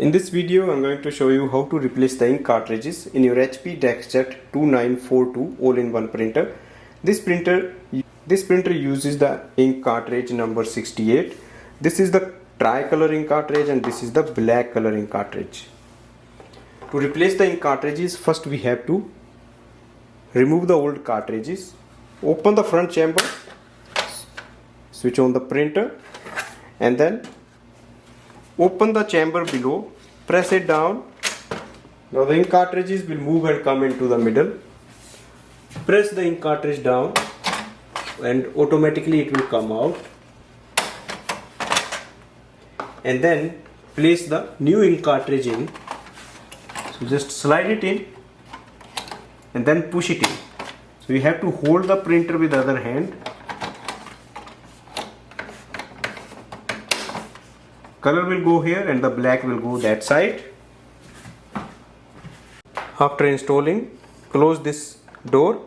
In this video, I'm going to show you how to replace the ink cartridges in your HP DeskJet 2942 all-in-one printer. This printer uses the ink cartridge number 68. This is the tricolor ink cartridge and this is the black color ink cartridge. To replace the ink cartridges, first we have to remove the old cartridges. Open the front chamber, switch on the printer, and then open the chamber below, press it down. Now the ink cartridges will move and come into the middle. Press the ink cartridge down and automatically it will come out. And then place the new ink cartridge in. So just slide it in and then push it in. So you have to hold the printer with the other hand. Color will go here and the black will go that side. After installing, close this door.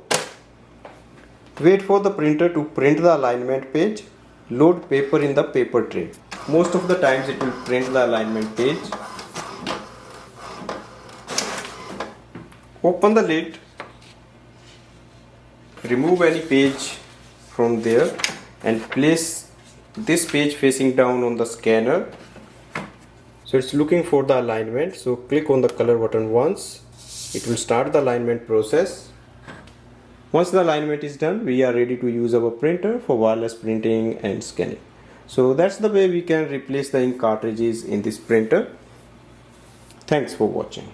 Wait for the printer to print the alignment page. Load paper in the paper tray. Most of the times it will print the alignment page. Open the lid. Remove any page from there and place this page facing down on the scanner. So it's looking for the alignment, so click on the color button once. It will start the alignment process. Once the alignment is done, we are ready to use our printer for wireless printing and scanning. So that's the way we can replace the ink cartridges in this printer. Thanks for watching.